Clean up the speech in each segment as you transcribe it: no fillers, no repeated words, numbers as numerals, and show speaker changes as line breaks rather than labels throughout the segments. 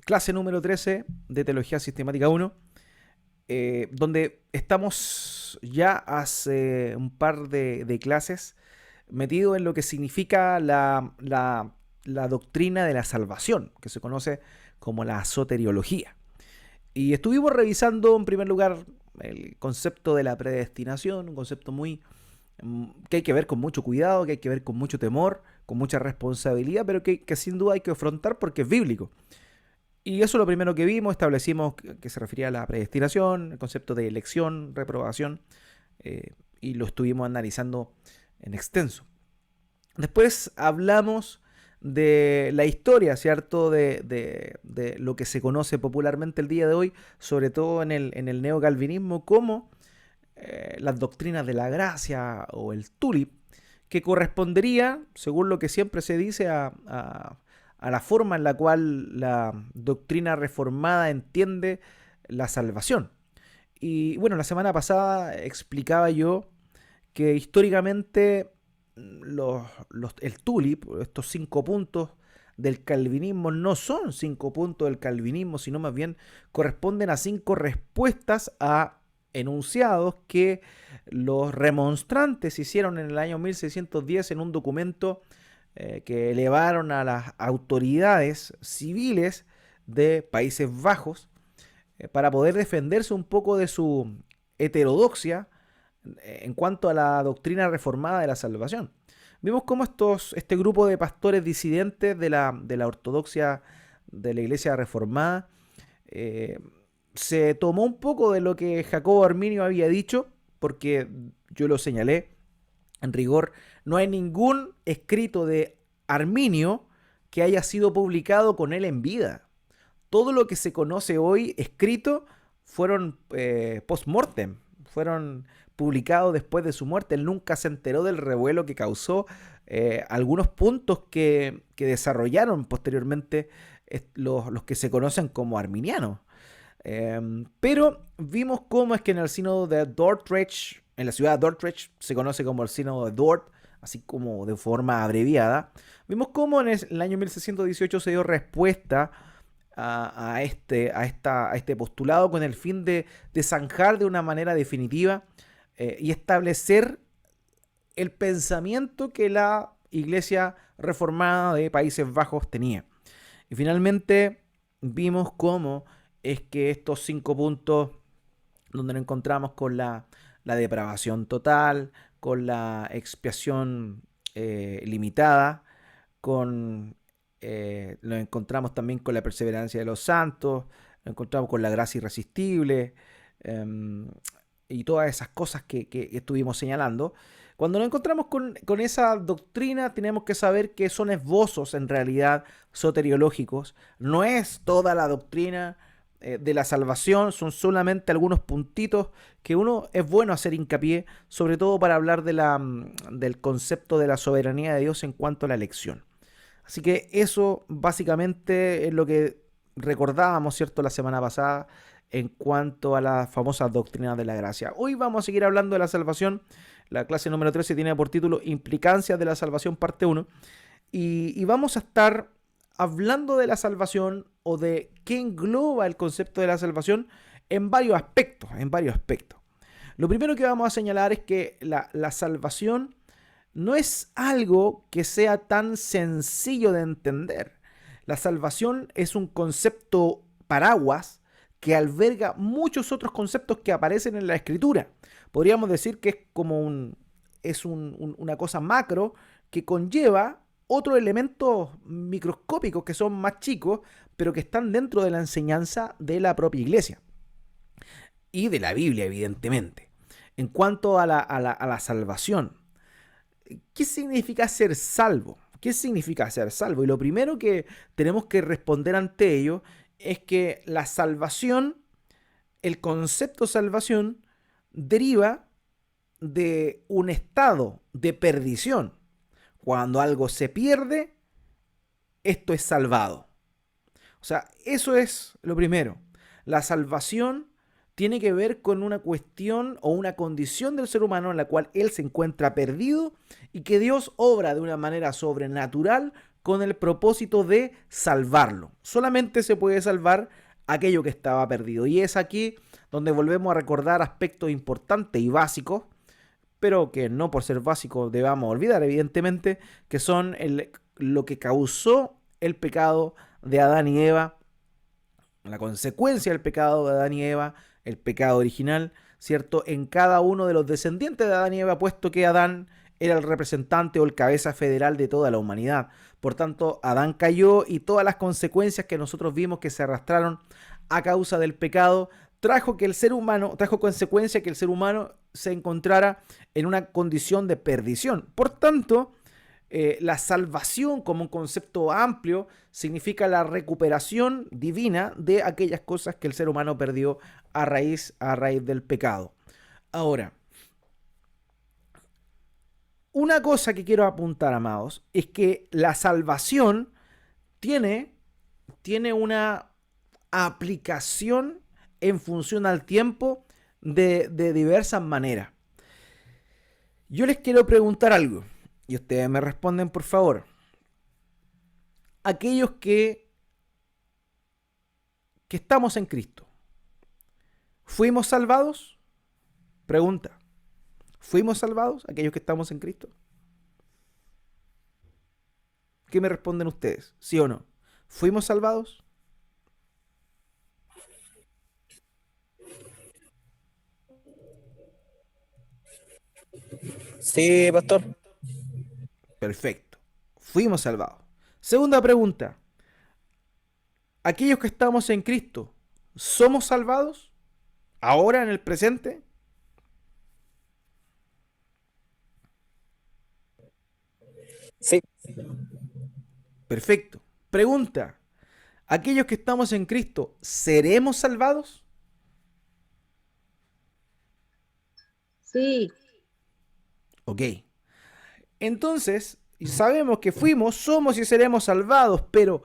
clase número 13 de Teología Sistemática 1, donde estamos ya hace un par de clases metidos en lo que significa la doctrina de la salvación, que se conoce como la soteriología. Y estuvimos revisando en primer lugar el concepto de la predestinación, un concepto que hay que ver con mucho cuidado, que hay que ver con mucho temor, con mucha responsabilidad, pero que sin duda hay que afrontar porque es bíblico. Y eso es lo primero que vimos, establecimos que se refería a la predestinación, el concepto de elección, reprobación, y lo estuvimos analizando en extenso. Después hablamos de la historia, ¿cierto? De lo que se conoce popularmente el día de hoy, sobre todo en el neocalvinismo, como las doctrinas de la gracia o el tulip, que correspondería, según lo que siempre se dice, a la forma en la cual la doctrina reformada entiende la salvación. Y bueno, la semana pasada explicaba yo que históricamente el tulip, estos 5 puntos del calvinismo, no son 5 puntos del calvinismo, sino más bien corresponden a 5 respuestas a enunciados que los remonstrantes hicieron en el año 1610 en un documento que elevaron a las autoridades civiles de Países Bajos para poder defenderse un poco de su heterodoxia en cuanto a la doctrina reformada de la salvación. Vimos cómo este grupo de pastores disidentes de la ortodoxia de la iglesia reformada eh, se tomó un poco de lo que Jacobo Arminio había dicho, porque yo lo señalé, en rigor, no hay ningún escrito de Arminio que haya sido publicado con él en vida. Todo lo que se conoce hoy escrito fueron post-mortem, fueron publicados después de su muerte. Él nunca se enteró del revuelo que causó algunos puntos que desarrollaron posteriormente los que se conocen como arminianos. Pero vimos cómo es que en el sínodo de Dordrecht, en la ciudad de Dordrecht, se conoce como el sínodo de Dort, así como de forma abreviada, vimos cómo en el año 1618 se dio respuesta a este postulado con el fin de zanjar de una manera definitiva y establecer el pensamiento que la Iglesia Reformada de Países Bajos tenía. Y finalmente vimos cómo es que estos 5 puntos, donde nos encontramos con la depravación total, con la expiación limitada, nos encontramos también con la perseverancia de los santos, nos encontramos con la gracia irresistible, eh, y todas esas cosas que estuvimos señalando. Cuando nos encontramos con esa doctrina, tenemos que saber que son esbozos en realidad soteriológicos. No es toda la doctrina de la salvación, son solamente algunos puntitos que uno es bueno hacer hincapié, sobre todo para hablar del concepto de la soberanía de Dios en cuanto a la elección. Así que eso básicamente es lo que recordábamos, ¿cierto?, la semana pasada en cuanto a la famosa doctrina de la gracia. Hoy vamos a seguir hablando de la salvación. La clase número 13 tiene por título Implicancias de la salvación, parte 1. Y vamos a estar hablando de la salvación o de qué engloba el concepto de la salvación en varios aspectos, Lo primero que vamos a señalar es que la salvación no es algo que sea tan sencillo de entender. La salvación es un concepto paraguas que alberga muchos otros conceptos que aparecen en la escritura. Podríamos decir que es como una cosa macro que conlleva otros elementos microscópicos que son más chicos, pero que están dentro de la enseñanza de la propia iglesia y de la Biblia, evidentemente. En cuanto a la salvación, ¿qué significa ser salvo? ¿Qué significa ser salvo? Y lo primero que tenemos que responder ante ello es que la salvación, el concepto salvación, deriva de un estado de perdición. Cuando algo se pierde, esto es salvado. O sea, eso es lo primero. La salvación tiene que ver con una cuestión o una condición del ser humano en la cual él se encuentra perdido y que Dios obra de una manera sobrenatural con el propósito de salvarlo. Solamente se puede salvar aquello que estaba perdido. Y es aquí donde volvemos a recordar aspectos importantes y básicos, pero que no por ser básicos debamos olvidar, evidentemente, que son lo que causó el pecado de Adán y Eva, la consecuencia del pecado de Adán y Eva, el pecado original, ¿cierto? En cada uno de los descendientes de Adán y Eva, puesto que Adán era el representante o el cabeza federal de toda la humanidad. Por tanto, Adán cayó y todas las consecuencias que nosotros vimos que se arrastraron a causa del pecado trajo consecuencia que el ser humano se encontrara en una condición de perdición. Por tanto, la salvación como un concepto amplio significa la recuperación divina de aquellas cosas que el ser humano perdió a raíz del pecado. Ahora, una cosa que quiero apuntar, amados, es que la salvación tiene una aplicación en función al tiempo de diversas maneras. Yo les quiero preguntar algo y ustedes me responden, por favor. Aquellos que estamos en Cristo, ¿fuimos salvados? Pregunta. ¿Fuimos salvados aquellos que estamos en Cristo? ¿Qué me responden ustedes? ¿Sí o no? ¿Fuimos salvados?
Sí, pastor.
Perfecto. Fuimos salvados. Segunda pregunta. ¿Aquellos que estamos en Cristo, somos salvados? ¿Ahora, en el presente?
Sí,
Perfecto. Pregunta. ¿Aquellos que estamos en Cristo, seremos salvados?
Sí,
Ok. Entonces, sabemos que fuimos, somos y seremos salvados, pero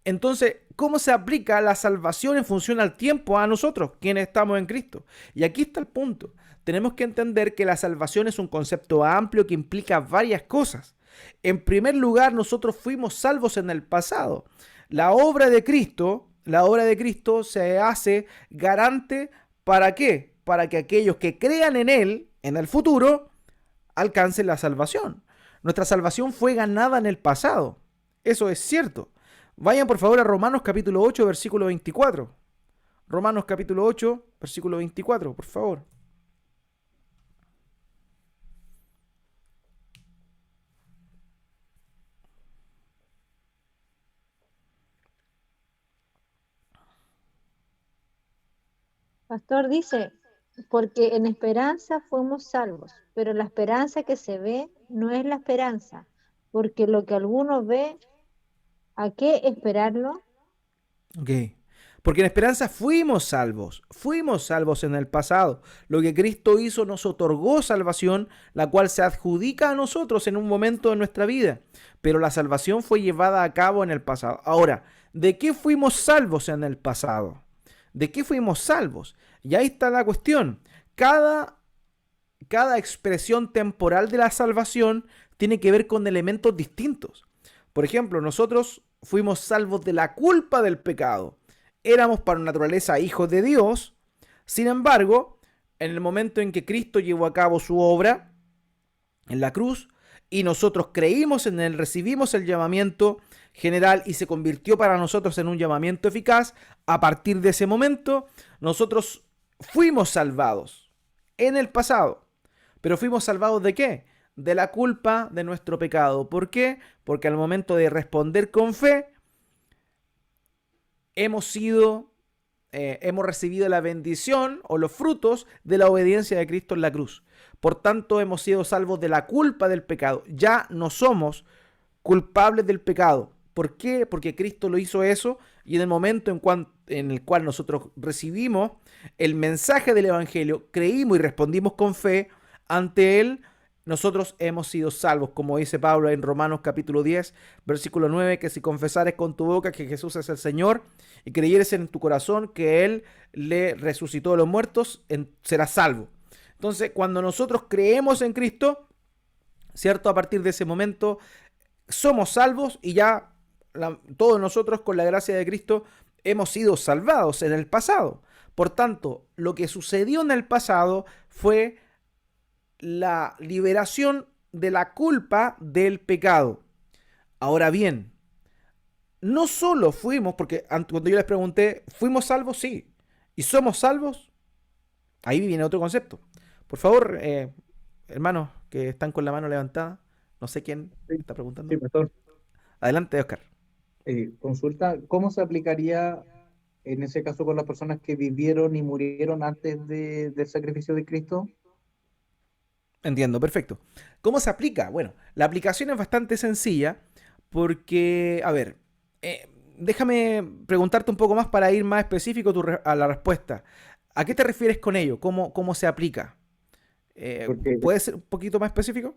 entonces, ¿cómo se aplica la salvación en función al tiempo a nosotros, quienes estamos en Cristo? Y aquí está el punto. Tenemos que entender que la salvación es un concepto amplio que implica varias cosas. En primer lugar, nosotros fuimos salvos en el pasado. La obra de Cristo se hace garante ¿para qué? Para que aquellos que crean en Él, en el futuro, alcancen la salvación. Nuestra salvación fue ganada en el pasado. Eso es cierto. Vayan por favor a Romanos capítulo 8, versículo 24. Romanos capítulo 8, versículo 24, por favor.
pastor dice, porque en esperanza fuimos salvos, pero la esperanza que se ve no es la esperanza, porque lo que alguno ve, ¿a qué esperarlo?
Ok. Porque en esperanza fuimos salvos en el pasado. Lo que Cristo hizo nos otorgó salvación, la cual se adjudica a nosotros en un momento de nuestra vida. Pero la salvación fue llevada a cabo en el pasado. Ahora, ¿de qué fuimos salvos en el pasado? ¿De qué fuimos salvos? Y ahí está la cuestión. Cada expresión temporal de la salvación tiene que ver con elementos distintos. Por ejemplo, nosotros fuimos salvos de la culpa del pecado. Éramos por naturaleza hijos de Dios. Sin embargo, en el momento en que Cristo llevó a cabo su obra en la cruz y nosotros creímos en él, recibimos el llamamiento general y se convirtió para nosotros en un llamamiento eficaz, a partir de ese momento nosotros fuimos salvados en el pasado. Pero fuimos salvados ¿de qué? De la culpa de nuestro pecado. ¿Por qué? Porque al momento de responder con fe, hemos recibido la bendición o los frutos de la obediencia de Cristo en la cruz. Por tanto, hemos sido salvos de la culpa del pecado. Ya no somos culpables del pecado. ¿Por qué? Porque Cristo lo hizo eso y en el momento en el cual nosotros recibimos el mensaje del Evangelio, creímos y respondimos con fe ante él, nosotros hemos sido salvos, como dice Pablo en Romanos capítulo 10, versículo 9, que si confesares con tu boca que Jesús es el Señor y creyeres en tu corazón que Él le resucitó de los muertos, serás salvo. Entonces, cuando nosotros creemos en Cristo, ¿cierto? A partir de ese momento somos salvos y ya todos nosotros con la gracia de Cristo hemos sido salvados en el pasado. Por tanto, lo que sucedió en el pasado fue la liberación de la culpa del pecado. Ahora bien, no solo fuimos, porque cuando yo les pregunté, ¿fuimos salvos? Sí. ¿Y somos salvos? Ahí viene otro concepto. Por favor, hermanos que están con la mano levantada, no sé quién
Sí,
está preguntando.
sí, pastor.
Adelante, Oscar.
Consulta, ¿cómo se aplicaría en ese caso con las personas que vivieron y murieron antes del sacrificio de Cristo?
Entiendo, perfecto. ¿Cómo se aplica? Bueno, la aplicación es bastante sencilla porque, a ver, déjame preguntarte un poco más para ir más específico a la respuesta. ¿A qué te refieres con ello? ¿Cómo se aplica?
Porque,
¿Puedes ser un poquito más específico?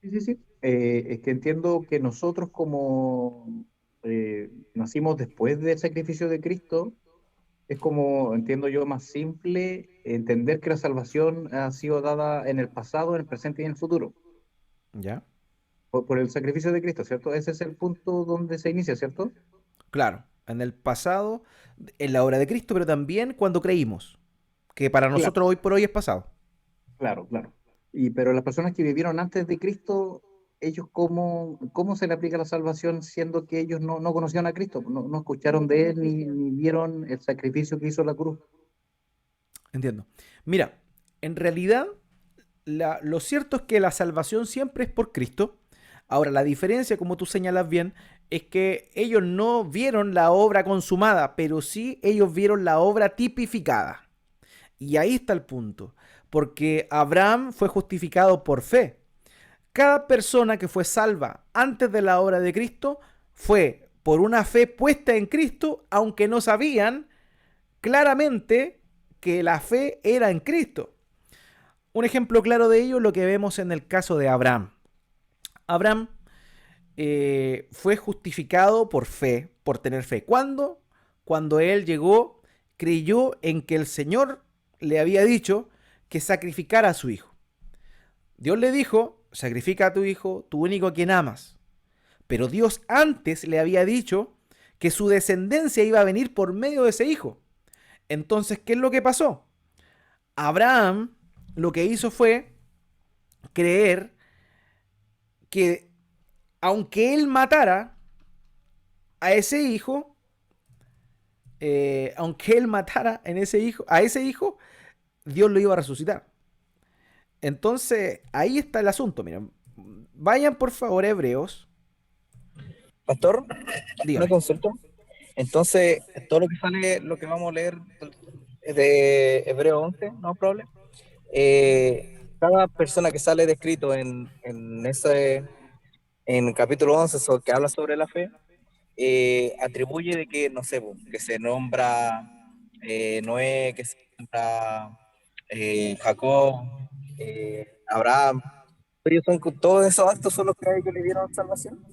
sí, sí, sí. Es que entiendo que nosotros como nacimos después del sacrificio de Cristo, es como, entiendo yo, más simple entender que la salvación ha sido dada en el pasado, en el presente y en el futuro,
Ya.
por el sacrificio de Cristo, ¿cierto? Ese es el punto donde se inicia, ¿cierto?
Claro, en el pasado, en la obra de Cristo, pero también cuando creímos, que para
Claro,
nosotros hoy por hoy es pasado.
claro, claro. Pero las personas que vivieron antes de Cristo, ellos cómo se le aplica la salvación siendo que ellos no conocían a Cristo, no escucharon de él ni vieron el sacrificio que hizo en la cruz.
Entiendo. Mira, en realidad, lo cierto es que la salvación siempre es por Cristo. Ahora, la diferencia, como tú señalas bien, es que ellos no vieron la obra consumada, pero sí ellos vieron la obra tipificada. Y ahí está el punto. Porque Abraham fue justificado por fe. Cada persona que fue salva antes de la obra de Cristo fue por una fe puesta en Cristo, aunque no sabían claramente que la fe era en Cristo. Un ejemplo claro de ello es lo que vemos en el caso de Abraham. Abraham fue justificado por fe, por tener fe. ¿Cuándo? Cuando él llegó, creyó en que el Señor le había dicho que sacrificara a su hijo. Dios le dijo, sacrifica a tu hijo, tu único a quien amas. Pero Dios antes le había dicho que su descendencia iba a venir por medio de ese hijo. Entonces, ¿qué es lo que pasó? Abraham lo que hizo fue creer que aunque él matara a ese hijo, aunque él matara a ese hijo, Dios lo iba a resucitar. Entonces, ahí está el asunto. Miren, vayan por favor a Hebreos.
Pastor, una
Dígame.
consulta. Entonces, todo lo que sale, lo que vamos a leer de Hebreo 11, no problema. Cada persona que sale descrito en capítulo 11, que habla sobre la fe, atribuye de que, no sé, que se nombra Noé, que se nombra Jacob, Abraham. Todos esos actos son los que a ellos le dieron salvación.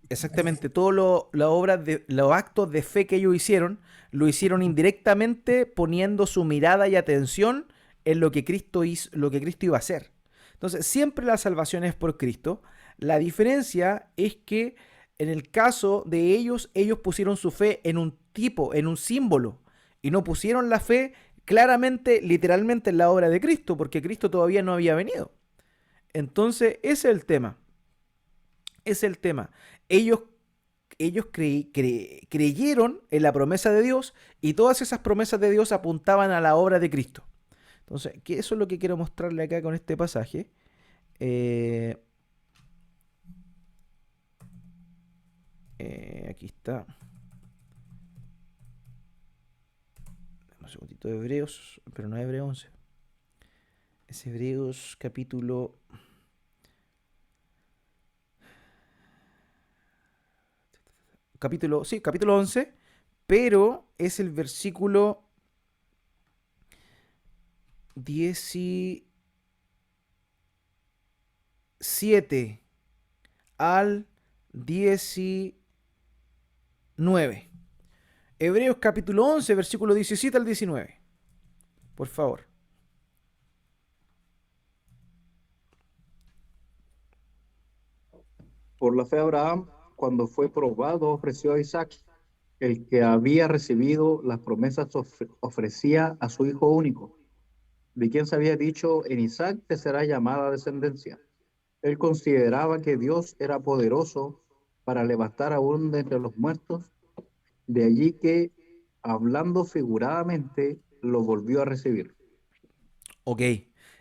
Exactamente, todos los actos de fe que ellos hicieron, lo hicieron indirectamente poniendo su mirada y atención en lo que Cristo hizo, lo que Cristo iba a hacer. Entonces, siempre la salvación es por Cristo. La diferencia es que en el caso de ellos, ellos pusieron su fe en un tipo, en un símbolo, y no pusieron la fe claramente, literalmente en la obra de Cristo, porque Cristo todavía no había venido. Entonces, ese es el tema. Es el tema. Ellos, creyeron en la promesa de Dios y todas esas promesas de Dios apuntaban a la obra de Cristo. Entonces, que eso es lo que quiero mostrarle acá con este pasaje. Aquí está. Un segundito de Hebreos, pero no es Hebreos 11. Es Hebreos capítulo... capítulo 11, pero es el versículo 17 al 19. Hebreos capítulo 11, versículo 17 al 19. Por favor.
Por la fe Abraham, cuando fue probado, ofreció a Isaac, el que había recibido las promesas, ofrecía a su hijo único, de quien se había dicho, en Isaac te será llamada descendencia. Él consideraba que Dios era poderoso para levantar aún de entre los muertos, de allí que, hablando figuradamente, lo volvió a recibir.
Ok.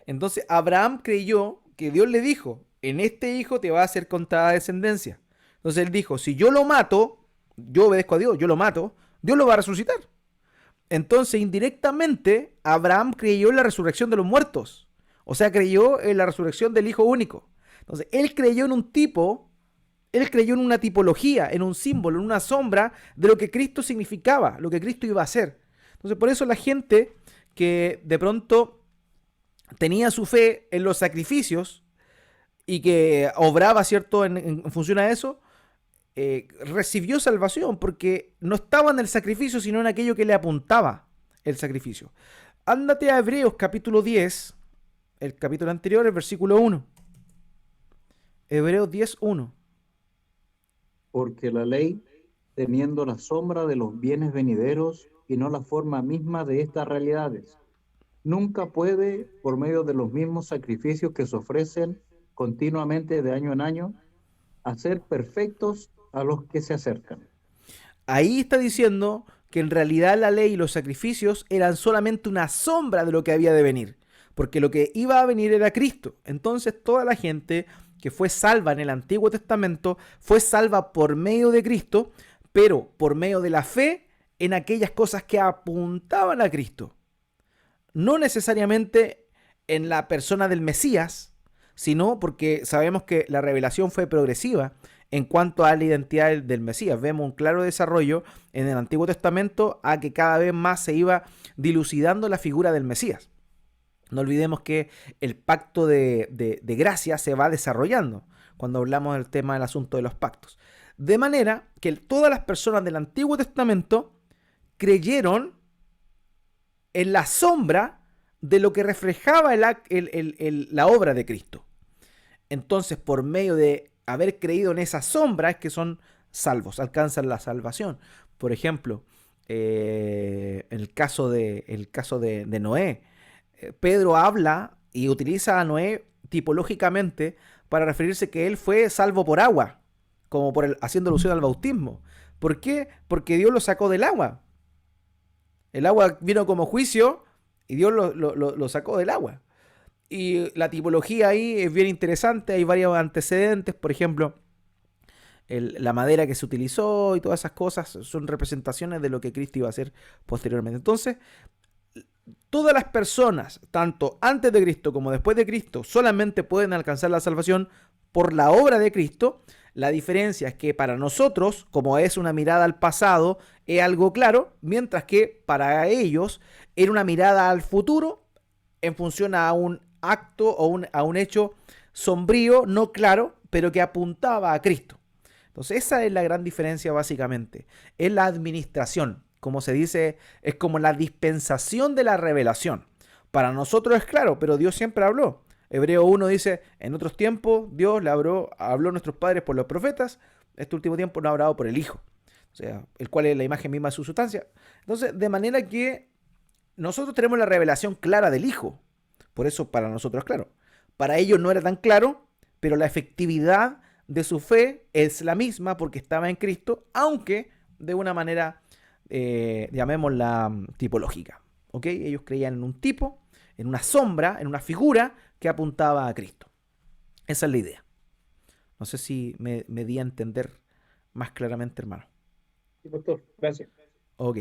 Entonces Abraham creyó que Dios le dijo, en este hijo te va a ser contada descendencia. Entonces él dijo, si yo lo mato, yo obedezco a Dios, yo lo mato, Dios lo va a resucitar. Entonces indirectamente Abraham creyó en la resurrección de los muertos. O sea, creyó en la resurrección del hijo único. Entonces él creyó en un tipo, él creyó en una tipología, en un símbolo, en una sombra de lo que Cristo significaba, lo que Cristo iba a hacer. Entonces por eso la gente que de pronto tenía su fe en los sacrificios y que obraba, ¿cierto?, en función a eso, recibió salvación porque no estaba en el sacrificio, sino en aquello que le apuntaba el sacrificio. Ándate a Hebreos capítulo 10, el capítulo anterior, el versículo 1. Hebreos 10, 1.
Porque la ley, teniendo la sombra de los bienes venideros y no la forma misma de estas realidades, nunca puede, por medio de los mismos sacrificios que se ofrecen continuamente de año en año, hacer perfectos a los que se acercan.
Ahí está diciendo que en realidad la ley y los sacrificios eran solamente una sombra de lo que había de venir, porque lo que iba a venir era Cristo. Entonces toda la gente que fue salva en el Antiguo Testamento fue salva por medio de Cristo, pero por medio de la fe en aquellas cosas que apuntaban a Cristo. No necesariamente en la persona del Mesías, sino porque sabemos que la revelación fue progresiva en cuanto a la identidad del Mesías. Vemos un claro desarrollo en el Antiguo Testamento a que cada vez más se iba dilucidando la figura del Mesías. No olvidemos que el pacto de gracia se va desarrollando cuando hablamos del tema del asunto de los pactos. De manera que todas las personas del Antiguo Testamento creyeron en la sombra de lo que reflejaba la obra de Cristo. Entonces, por medio de haber creído en esa sombra es que son salvos, alcanzan la salvación. Por ejemplo, el caso de Noé, Pedro habla y utiliza a Noé tipológicamente para referirse que él fue salvo por agua, como haciendo alusión al bautismo. ¿Por qué? Porque Dios lo sacó del agua. El agua vino como juicio y Dios lo sacó del agua. Y la tipología ahí es bien interesante, hay varios antecedentes, por ejemplo, la madera que se utilizó y todas esas cosas son representaciones de lo que Cristo iba a hacer posteriormente. Entonces, todas las personas, tanto antes de Cristo como después de Cristo, solamente pueden alcanzar la salvación por la obra de Cristo. La diferencia es que para nosotros, como es una mirada al pasado, es algo claro, mientras que para ellos era una mirada al futuro en función a un acto o a un hecho sombrío, no claro, pero que apuntaba a Cristo. Entonces esa es la gran diferencia básicamente. Es la administración, como se dice, es como la dispensación de la revelación. Para nosotros es claro, pero Dios siempre habló. Hebreo 1 dice, en otros tiempos Dios le habló a nuestros padres por los profetas, este último tiempo no ha hablado por el Hijo, o sea, el cual es la imagen misma de su sustancia. Entonces, de manera que nosotros tenemos la revelación clara del Hijo, por eso para nosotros es claro. Para ellos no era tan claro, pero la efectividad de su fe es la misma porque estaba en Cristo, aunque de una manera, llamémosla tipológica. ¿Ok? Ellos creían en un tipo, en una sombra, en una figura que apuntaba a Cristo. Esa es la idea. No sé si me di a entender más claramente, hermano.
Sí, pastor, gracias.
Ok,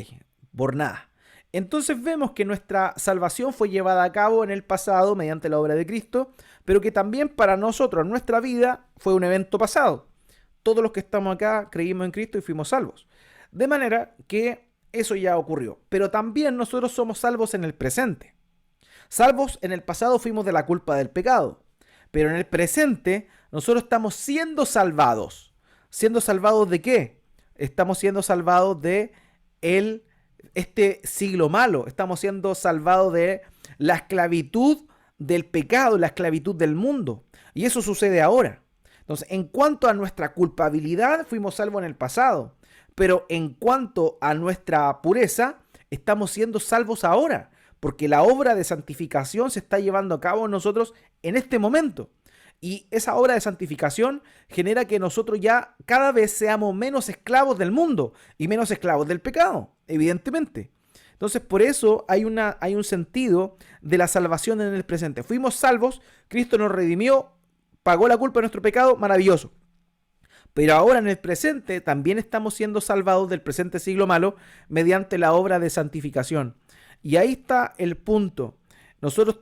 por nada. Entonces vemos que nuestra salvación fue llevada a cabo en el pasado mediante la obra de Cristo, pero que también para nosotros, en nuestra vida, fue un evento pasado. Todos los que estamos acá creímos en Cristo y fuimos salvos. De manera que eso ya ocurrió. Pero también nosotros somos salvos en el presente. Salvos en el pasado fuimos de la culpa del pecado, pero en el presente nosotros estamos siendo salvados. ¿Siendo salvados de qué? Estamos siendo salvados de este siglo malo. Estamos siendo salvados de la esclavitud del pecado, la esclavitud del mundo. Y eso sucede ahora. Entonces, en cuanto a nuestra culpabilidad, fuimos salvos en el pasado, pero en cuanto a nuestra pureza, estamos siendo salvos ahora, porque la obra de santificación se está llevando a cabo en nosotros en este momento. Y esa obra de santificación genera que nosotros ya cada vez seamos menos esclavos del mundo y menos esclavos del pecado, evidentemente. Entonces, por eso hay un sentido de la salvación en el presente. Fuimos salvos, Cristo nos redimió, pagó la culpa de nuestro pecado, maravilloso. Pero ahora en el presente también estamos siendo salvados del presente siglo malo mediante la obra de santificación. Y ahí está el punto. Nosotros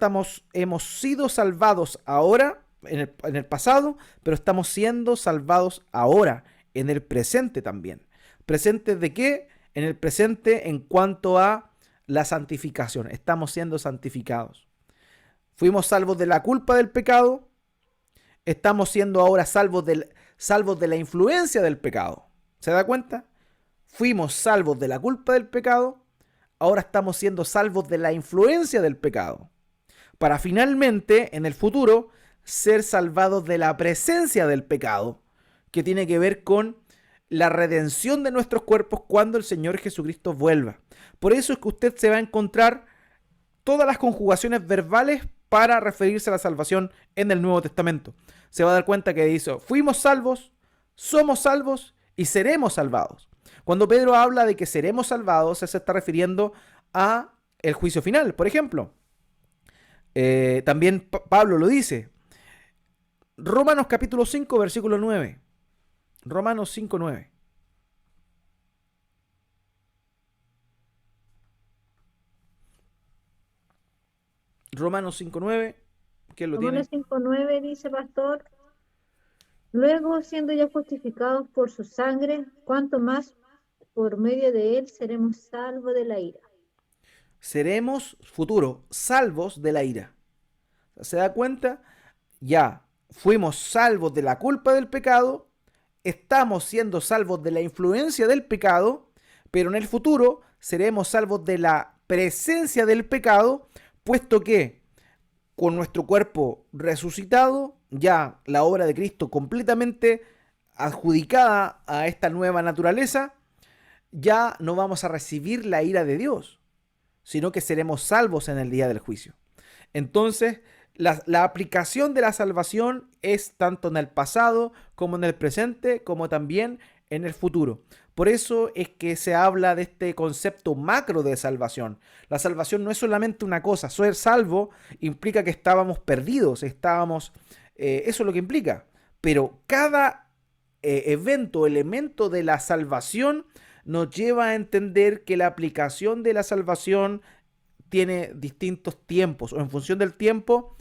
hemos sido salvados ahora, en el pasado, pero estamos siendo salvados ahora, en el presente también. ¿Presente de qué? En el presente en cuanto a la santificación. Estamos siendo santificados. Fuimos salvos de la culpa del pecado. Estamos siendo ahora salvos de la influencia del pecado. ¿Se da cuenta? Fuimos salvos de la culpa del pecado. Ahora estamos siendo salvos de la influencia del pecado. Para finalmente, en el futuro, ser salvados de la presencia del pecado, que tiene que ver con la redención de nuestros cuerpos cuando el Señor Jesucristo vuelva. Por eso es que usted se va a encontrar todas las conjugaciones verbales para referirse a la salvación en el Nuevo Testamento. Se va a dar cuenta que dice, fuimos salvos, somos salvos y seremos salvados. Cuando Pedro habla de que seremos salvados, se está refiriendo a el juicio final. Por ejemplo, también Pablo lo dice. Romanos capítulo 5, versículo 9. Romanos 5, 9. Romanos 5, 9. ¿Quién lo tiene?
Romanos 5:9 dice, pastor, luego siendo ya justificados por su sangre, ¿cuánto más por medio de él seremos salvos de la ira?
Seremos, futuro, salvos de la ira. ¿Se da cuenta? Ya fuimos salvos de la culpa del pecado, estamos siendo salvos de la influencia del pecado, pero en el futuro seremos salvos de la presencia del pecado, puesto que con nuestro cuerpo resucitado, ya la obra de Cristo completamente adjudicada a esta nueva naturaleza, ya no vamos a recibir la ira de Dios, sino que seremos salvos en el día del juicio. Entonces, la aplicación de la salvación es tanto en el pasado como en el presente, como también en el futuro. Por eso es que se habla de este concepto macro de salvación. La salvación no es solamente una cosa. Ser salvo implica que estábamos perdidos, eso es lo que implica. Pero cada evento, elemento de la salvación nos lleva a entender que la aplicación de la salvación tiene distintos tiempos, o en función del tiempo,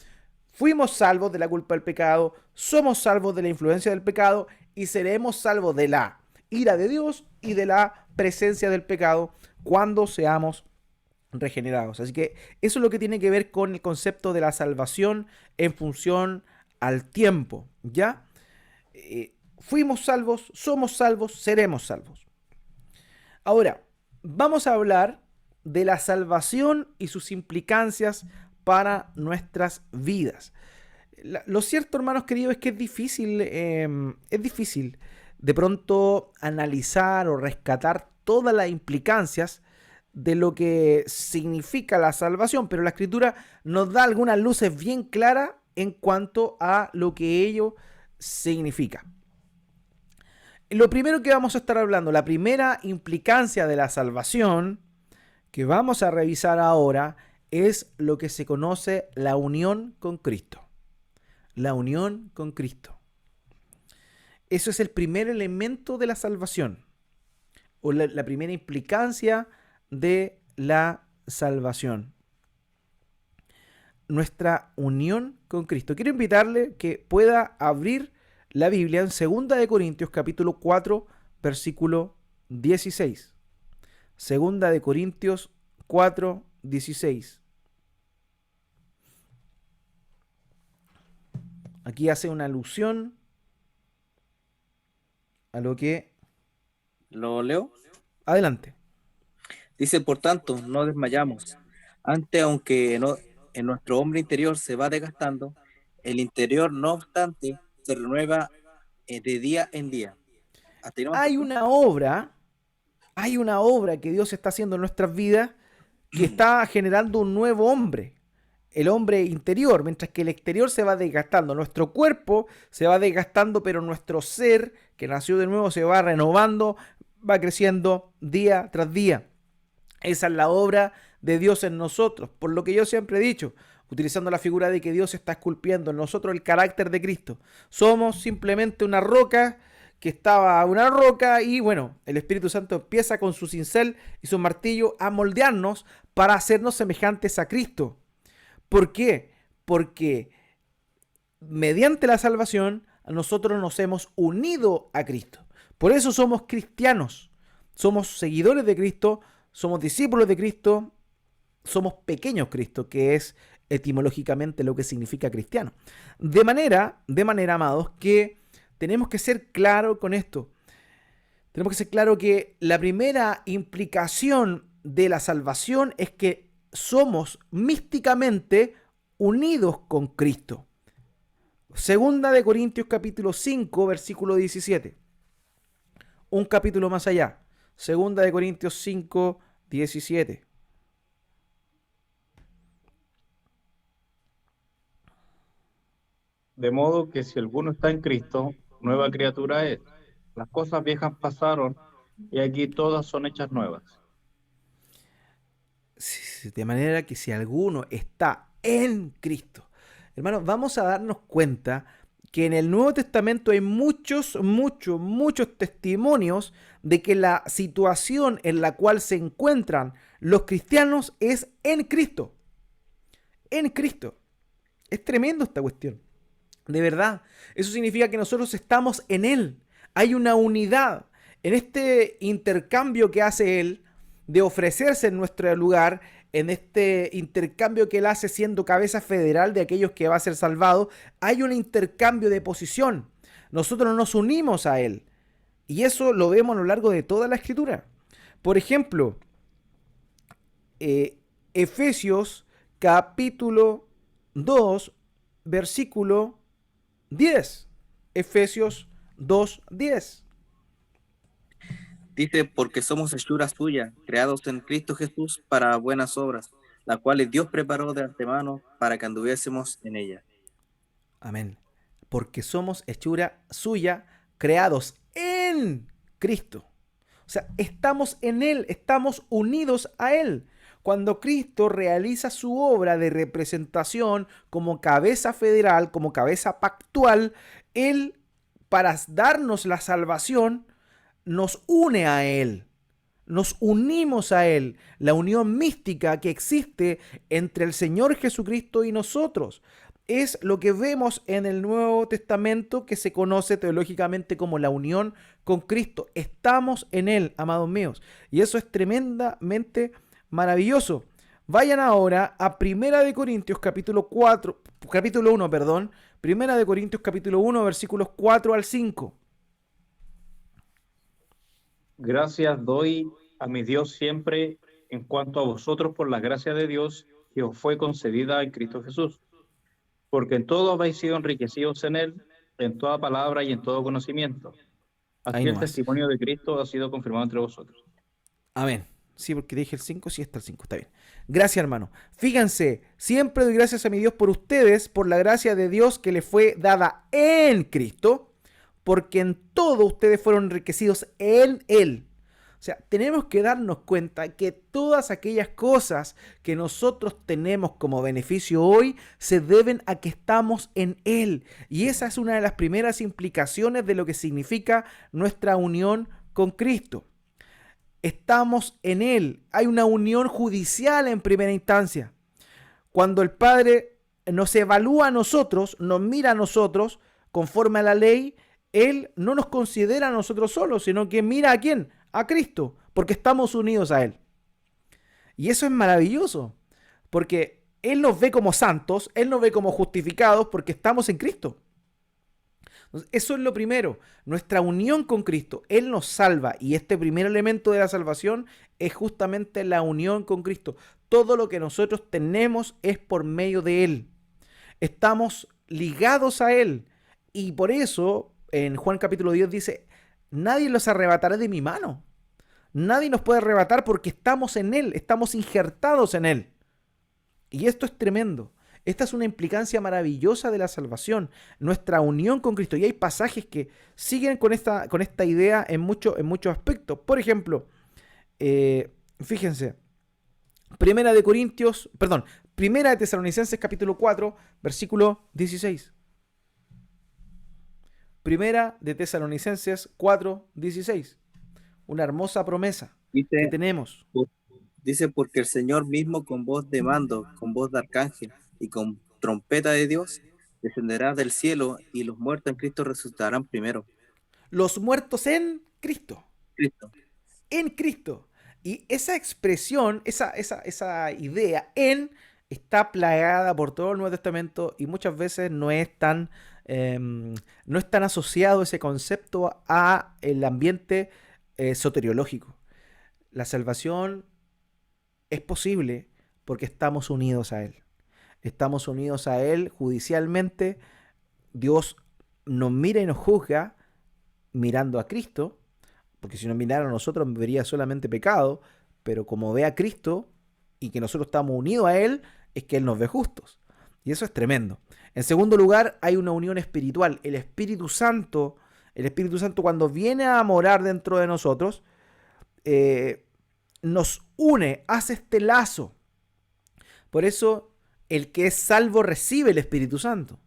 fuimos salvos de la culpa del pecado, somos salvos de la influencia del pecado y seremos salvos de la ira de Dios y de la presencia del pecado cuando seamos regenerados. Así que eso es lo que tiene que ver con el concepto de la salvación en función al tiempo, ¿ya? Fuimos salvos, somos salvos, seremos salvos. Ahora, vamos a hablar de la salvación y sus implicancias para nuestras vidas. Lo cierto, hermanos queridos, es que es difícil de pronto analizar o rescatar todas las implicancias de lo que significa la salvación, pero la Escritura nos da algunas luces bien claras en cuanto a lo que ello significa. Lo primero que vamos a estar hablando, la primera implicancia de la salvación que vamos a revisar ahora es lo que se conoce la unión con Cristo. La unión con Cristo. Eso es el primer elemento de la salvación, o la primera implicancia de la salvación. Nuestra unión con Cristo. Quiero invitarle que pueda abrir la Biblia en 2 de Corintios capítulo 4, versículo 16. 2 de Corintios 4, 16. Aquí hace una alusión a lo que...
¿Lo leo?
Adelante.
Dice, por tanto, no desmayamos. Antes, aunque en nuestro hombre interior se va desgastando, el interior, no obstante, se renueva de día en día. Hasta ahí nomás,
Hay
¿cierto?
una obra que Dios está haciendo en nuestras vidas que está generando un nuevo hombre, el hombre interior, mientras que el exterior se va desgastando. Nuestro cuerpo se va desgastando, pero nuestro ser, que nació de nuevo, se va renovando, va creciendo día tras día. Esa es la obra de Dios en nosotros, por lo que yo siempre he dicho, utilizando la figura de que Dios está esculpiendo en nosotros el carácter de Cristo. Somos simplemente una roca que estaba una roca y bueno, el Espíritu Santo empieza con su cincel y su martillo a moldearnos para hacernos semejantes a Cristo. ¿Por qué? Porque mediante la salvación nosotros nos hemos unido a Cristo. Por eso somos cristianos, somos seguidores de Cristo, somos discípulos de Cristo, somos pequeños Cristo, que es etimológicamente lo que significa cristiano. De manera, amados, que tenemos que ser claros con esto. Tenemos que ser claros que la primera implicación de la salvación es que somos místicamente unidos con Cristo. Segunda de Corintios capítulo 5, versículo 17. Un capítulo más allá. Segunda de Corintios 5, 17.
De modo que si alguno está en Cristo, nueva criatura es. Las cosas viejas pasaron y aquí todas son hechas nuevas.
De manera que si alguno está en Cristo, hermanos, vamos a darnos cuenta que en el Nuevo Testamento hay muchos testimonios de que la situación en la cual se encuentran los cristianos es en Cristo. En Cristo. Es tremendo esta cuestión. De verdad. Eso significa que nosotros estamos en Él. Hay una unidad. En este intercambio que hace Él de ofrecerse en nuestro lugar, en este intercambio que Él hace siendo cabeza federal de aquellos que va a ser salvados, hay un intercambio de posición. Nosotros nos unimos a Él. Y eso lo vemos a lo largo de toda la Escritura. Por ejemplo, Efesios capítulo 2, versículo 10. Efesios 2, 10.
Dice, porque somos hechura suya, creados en Cristo Jesús para buenas obras, las cuales Dios preparó de antemano para que anduviésemos en ella.
Amén. Porque somos hechura suya, creados en Cristo. O sea, estamos en Él, estamos unidos a Él. Cuando Cristo realiza su obra de representación como cabeza federal, como cabeza pactual, Él, para darnos la salvación, nos une a Él. Nos unimos a Él. La unión mística que existe entre el Señor Jesucristo y nosotros es lo que vemos en el Nuevo Testamento, que se conoce teológicamente como la unión con Cristo. Estamos en Él, amados míos. Y eso es tremendamente maravilloso. Vayan ahora a Primera de Corintios capítulo 1, Primera de Corintios capítulo 1, versículos 4 al 5.
Gracias doy a mi Dios siempre en cuanto a vosotros por la gracia de Dios que os fue concedida en Cristo Jesús. Porque en todo habéis sido enriquecidos en Él, en toda palabra y en todo conocimiento.
Ahí
Así el
nomás.
testimonio de Cristo ha sido confirmado entre vosotros.
Amén. Sí, porque dije el 5, sí está el 5, está bien. Gracias, hermano. Fíjense, siempre doy gracias a mi Dios por ustedes, por la gracia de Dios que les fue dada en Cristo, porque en todo ustedes fueron enriquecidos en Él. O sea, tenemos que darnos cuenta que todas aquellas cosas que nosotros tenemos como beneficio hoy se deben a que estamos en Él. Y esa es una de las primeras implicaciones de lo que significa nuestra unión con Cristo. Estamos en Él. Hay una unión judicial en primera instancia. Cuando el Padre nos evalúa a nosotros, nos mira a nosotros conforme a la ley, Él no nos considera a nosotros solos, sino que mira a ¿quién? A Cristo, porque estamos unidos a Él. Y eso es maravilloso, porque Él nos ve como santos, Él nos ve como justificados, porque estamos en Cristo. Entonces, eso es lo primero, nuestra unión con Cristo. Él nos salva y este primer elemento de la salvación es justamente la unión con Cristo. Todo lo que nosotros tenemos es por medio de Él. Estamos ligados a Él y por eso en Juan capítulo 10 dice, nadie los arrebatará de mi mano. Nadie nos puede arrebatar porque estamos en Él, estamos injertados en Él. Y esto es tremendo. Esta es una implicancia maravillosa de la salvación, nuestra unión con Cristo. Y hay pasajes que siguen con esta idea en muchos aspectos. Por ejemplo, fíjense, Primera de Tesalonicenses capítulo 4, versículo 16. Primera de Tesalonicenses 4, 16. Una hermosa promesa que
Dice,
tenemos.
dice, porque el Señor mismo con voz de mando, con voz de arcángel y con trompeta de Dios, descenderá del cielo y los muertos en Cristo resucitarán primero.
Los muertos en Cristo.
Cristo.
En Cristo. Y esa expresión, esa idea en, está plagada por todo el Nuevo Testamento y muchas veces no es tan asociado ese concepto a el ambiente soteriológico. La salvación es posible porque estamos unidos a Él. Estamos unidos a Él judicialmente. Dios nos mira y nos juzga mirando a Cristo, porque si nos mirara a nosotros vería solamente pecado, pero como ve a Cristo y que nosotros estamos unidos a Él, es que Él nos ve justos. Y eso es tremendo. En segundo lugar, hay una unión espiritual. El Espíritu Santo cuando viene a morar dentro de nosotros, nos une, hace este lazo. Por eso, el que es salvo recibe el Espíritu Santo.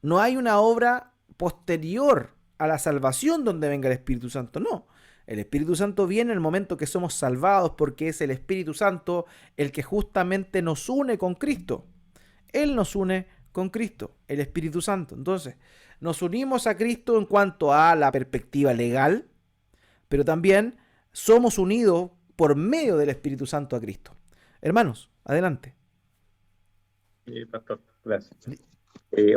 No hay una obra posterior a la salvación donde venga el Espíritu Santo, no. El Espíritu Santo viene en el momento que somos salvados porque es el Espíritu Santo el que justamente nos une con Cristo. Él nos une con Cristo, el Espíritu Santo. Entonces, nos unimos a Cristo en cuanto a la perspectiva legal, pero también somos unidos por medio del Espíritu Santo a Cristo. Hermanos, adelante.
Pastor, gracias.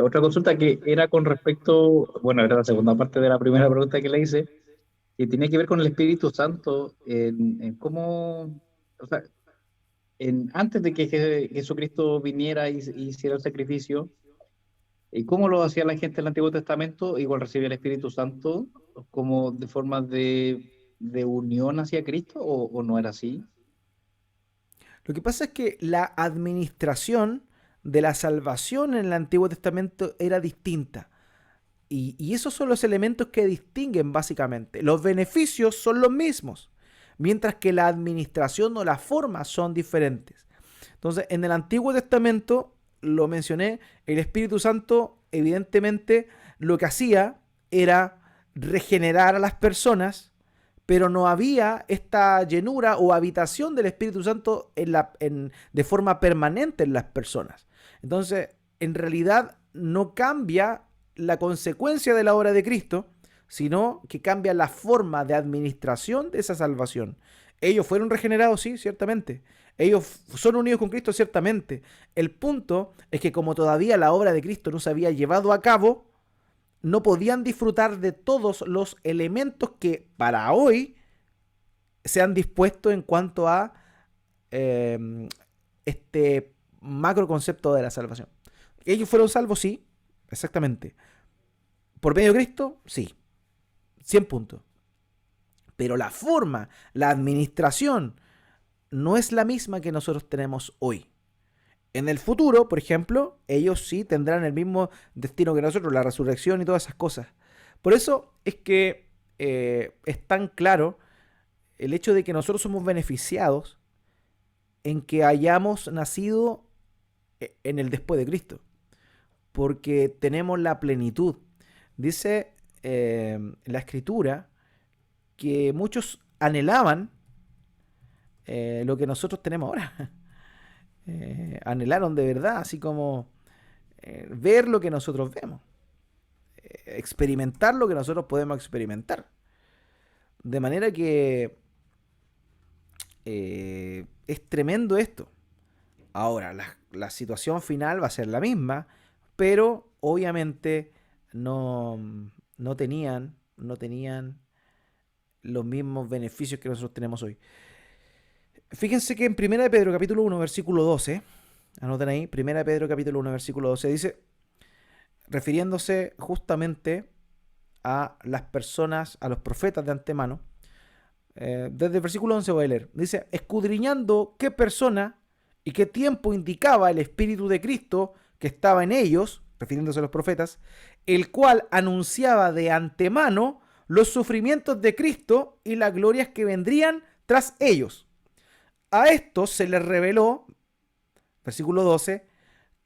Otra consulta que era con respecto, bueno, era la segunda parte de la primera pregunta que le hice, que tenía que ver con el Espíritu Santo, en cómo, o sea, antes de que Jesucristo viniera y hiciera el sacrificio, ¿cómo lo hacía la gente en el Antiguo Testamento? Igual recibía el Espíritu Santo, como de forma de unión hacia Cristo, o no era así.
Lo que pasa es que la administración de la salvación en el Antiguo Testamento era distinta. Y esos son los elementos que distinguen básicamente. Los beneficios son los mismos, mientras que la administración o la forma son diferentes. Entonces, en el Antiguo Testamento, lo mencioné, el Espíritu Santo evidentemente lo que hacía era regenerar a las personas, pero no había esta llenura o habitación del Espíritu Santo de forma permanente en las personas. Entonces, en realidad no cambia la consecuencia de la obra de Cristo, sino que cambia la forma de administración de esa salvación. Ellos fueron regenerados, sí, ciertamente. Ellos son unidos con Cristo, ciertamente. El punto es que como todavía la obra de Cristo no se había llevado a cabo, no podían disfrutar de todos los elementos que para hoy se han dispuesto en cuanto a este macro concepto de la salvación. ¿Ellos fueron salvos? Sí, exactamente. ¿Por medio de Cristo? Sí. 100 puntos. Pero la forma, la administración, no es la misma que nosotros tenemos hoy. En el futuro, por ejemplo, ellos sí tendrán el mismo destino que nosotros, la resurrección y todas esas cosas. Por eso es que es tan claro el hecho de que nosotros somos beneficiados en que hayamos nacido en el después de Cristo, porque tenemos la plenitud. Dice la Escritura que muchos anhelaban lo que nosotros tenemos ahora. Anhelaron de verdad, así como ver lo que nosotros vemos, experimentar lo que nosotros podemos experimentar. De manera que es tremendo esto. Ahora, la situación final va a ser la misma, pero obviamente no tenían los mismos beneficios que nosotros tenemos hoy. Fíjense que en 1 Pedro capítulo 1 versículo 12, anoten ahí, 1 Pedro capítulo 1 versículo 12, dice, refiriéndose justamente a las personas, a los profetas de antemano. Desde el versículo 11 voy a leer. Dice, escudriñando qué persona y qué tiempo indicaba el Espíritu de Cristo que estaba en ellos, refiriéndose a los profetas, el cual anunciaba de antemano los sufrimientos de Cristo y las glorias que vendrían tras ellos. A estos se les reveló, versículo 12,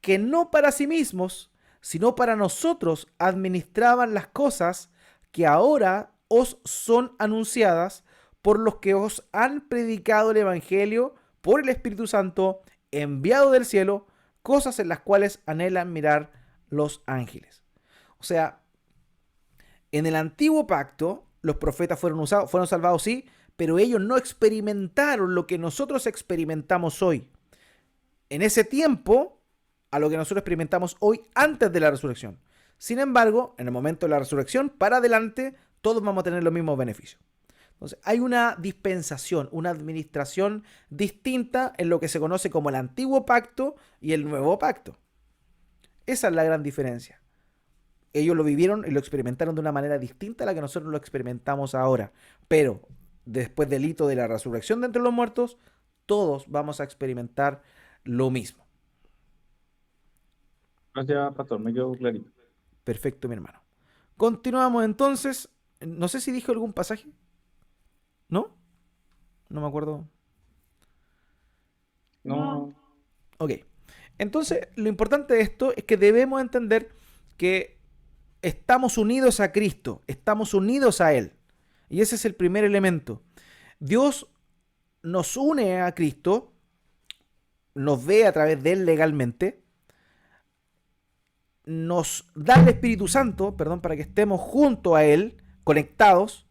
que no para sí mismos, sino para nosotros administraban las cosas que ahora os son anunciadas por los que os han predicado el Evangelio por el Espíritu Santo enviado del cielo, cosas en las cuales anhelan mirar los ángeles. O sea, en el antiguo pacto, los profetas fueron salvados, sí, pero ellos no experimentaron lo que nosotros experimentamos hoy. En ese tiempo, a lo que nosotros experimentamos hoy antes de la resurrección. Sin embargo, en el momento de la resurrección, para adelante, todos vamos a tener los mismos beneficios. Entonces, hay una dispensación, una administración distinta en lo que se conoce como el antiguo pacto y el nuevo pacto. Esa es la gran diferencia. Ellos lo vivieron y lo experimentaron de una manera distinta a la que nosotros lo experimentamos ahora. Pero después del hito de la resurrección de entre los muertos, todos vamos a experimentar lo mismo.
Gracias, pastor, me quedó clarito.
Perfecto, mi hermano. Continuamos entonces. No sé si dijo algún pasaje. ¿No? No me acuerdo.
No,
Ok. Entonces, lo importante de esto es que debemos entender que estamos unidos a Cristo, estamos unidos a Él. Y ese es el primer elemento. Dios nos une a Cristo, nos ve a través de Él legalmente, nos da el Espíritu Santo, para que estemos junto a Él, conectados,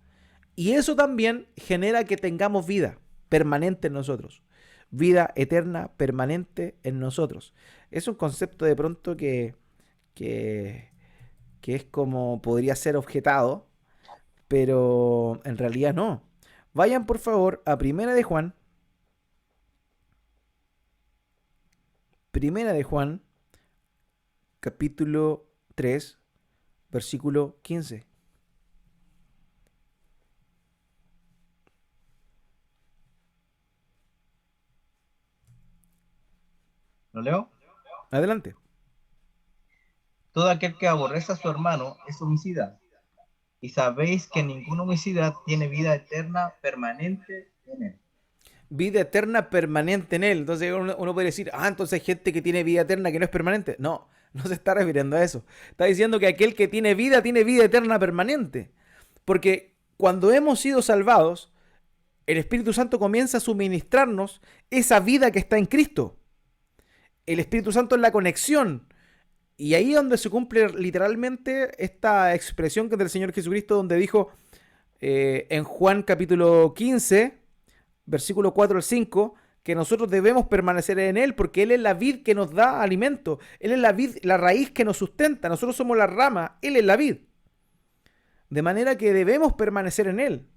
y eso también genera que tengamos vida permanente en nosotros. Vida eterna permanente en nosotros. Es un concepto de pronto que es como podría ser objetado, pero en realidad no. Vayan por favor a Primera de Juan. Primera de Juan, capítulo 3, versículo 15.
¿Lo leo?
Adelante.
Todo aquel que aborrece a su hermano es homicida. Y sabéis que ningún homicida tiene vida eterna permanente en él.
Vida eterna permanente en Él. Entonces uno puede decir, entonces hay gente que tiene vida eterna que no es permanente. No, no se está refiriendo a eso. Está diciendo que aquel que tiene vida eterna permanente. Porque cuando hemos sido salvados, el Espíritu Santo comienza a suministrarnos esa vida que está en Cristo. El Espíritu Santo es la conexión. Y ahí es donde se cumple literalmente esta expresión que es del Señor Jesucristo, donde dijo en Juan capítulo 15, versículo 4 al 5, que nosotros debemos permanecer en Él, porque Él es la vid que nos da alimento. Él es la vid, la raíz que nos sustenta. Nosotros somos la rama, Él es la vid. De manera que debemos permanecer en Él.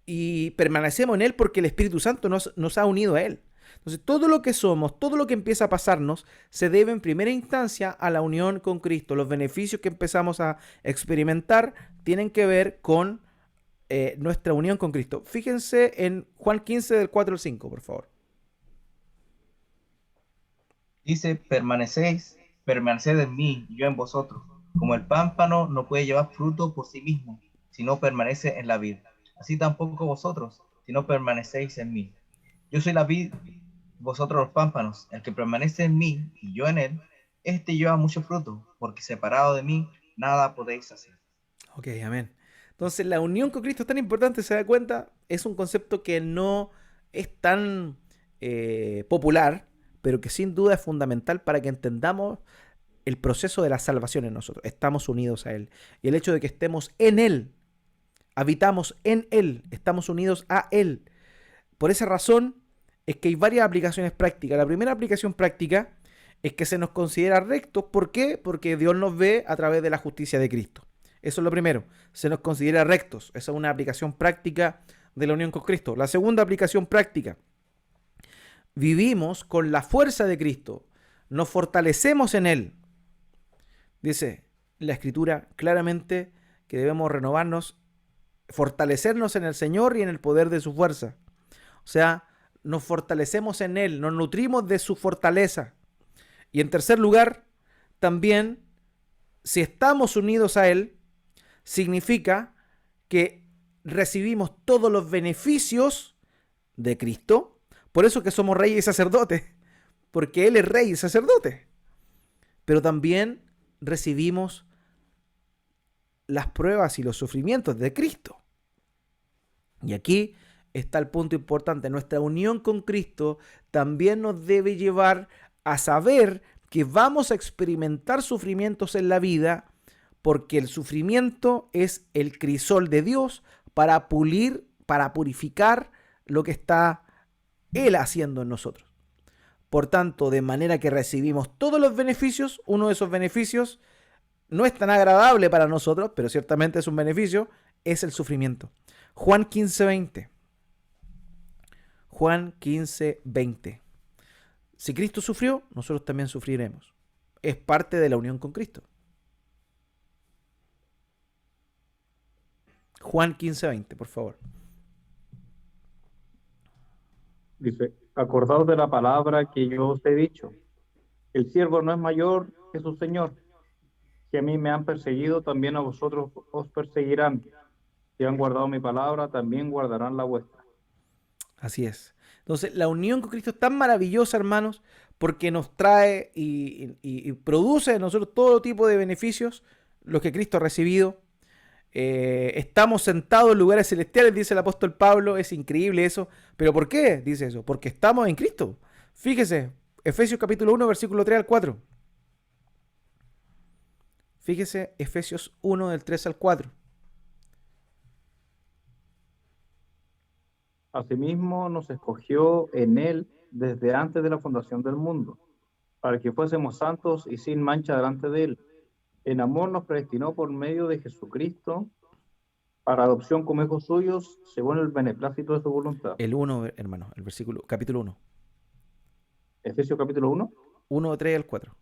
Y permanecemos en Él porque el Espíritu Santo nos ha unido a Él. Entonces, todo lo que somos, todo lo que empieza a pasarnos, se debe en primera instancia a la unión con Cristo. Los beneficios que empezamos a experimentar tienen que ver con nuestra unión con Cristo. Fíjense en Juan 15 del 4 al 5, por favor.
Dice, permaneced en mí, y yo en vosotros. Como el pámpano no puede llevar fruto por sí mismo, si no permanece en la vid. Así tampoco vosotros, si no permanecéis en mí. Yo soy la vid, vosotros los pámpanos. El que permanece en mí y yo en él, este lleva mucho fruto, porque separado de mí, nada podéis hacer.
Ok, amén. Entonces, la unión con Cristo es tan importante, ¿se da cuenta? Es un concepto que no es tan popular, pero que sin duda es fundamental para que entendamos el proceso de la salvación en nosotros. Estamos unidos a Él. Y el hecho de que estemos en Él, habitamos en Él, estamos unidos a Él. Por esa razón es que hay varias aplicaciones prácticas. La primera aplicación práctica es que se nos considera rectos. ¿Por qué? Porque Dios nos ve a través de la justicia de Cristo. Eso es lo primero. Se nos considera rectos. Esa es una aplicación práctica de la unión con Cristo. La segunda aplicación práctica. Vivimos con la fuerza de Cristo. Nos fortalecemos en Él. Dice, la Escritura claramente que debemos renovarnos, fortalecernos en el Señor y en el poder de su fuerza. O sea, nos fortalecemos en Él, nos nutrimos de su fortaleza. Y en tercer lugar, también, si estamos unidos a Él, significa que recibimos todos los beneficios de Cristo. Por eso que somos reyes y sacerdotes, porque Él es rey y sacerdote. Pero también recibimos las pruebas y los sufrimientos de Cristo. Y aquí está el punto importante. Nuestra unión con Cristo también nos debe llevar a saber que vamos a experimentar sufrimientos en la vida, porque el sufrimiento es el crisol de Dios para pulir, para purificar lo que está Él haciendo en nosotros. Por tanto, de manera que recibimos todos los beneficios, uno de esos beneficios no es tan agradable para nosotros, pero ciertamente es un beneficio, es el sufrimiento. Juan 15:20. Juan 15:20. Si Cristo sufrió, nosotros también sufriremos. Es parte de la unión con Cristo. Juan 15:20, por favor.
Dice, acordaos de la palabra que yo os he dicho. El siervo no es mayor que su señor. Si a mí me han perseguido, también a vosotros os perseguirán. Si han guardado mi palabra, también guardarán la vuestra.
Así es. Entonces, la unión con Cristo es tan maravillosa, hermanos, porque nos trae y produce en nosotros todo tipo de beneficios, los que Cristo ha recibido. Estamos sentados en lugares celestiales, dice el apóstol Pablo. Es increíble eso. ¿Pero por qué dice eso? Porque estamos en Cristo. Fíjese, Efesios capítulo 1, versículo 3 al 4. Fíjese, Efesios 1, del 3 al 4.
Asimismo nos escogió en él desde antes de la fundación del mundo, para que fuésemos santos y sin mancha delante de él. En amor nos predestinó por medio de Jesucristo para adopción como hijos suyos, según el beneplácito de su voluntad.
El 1, hermano, el versículo, capítulo 1.
Efesios capítulo 1.
1, de 3 al 4.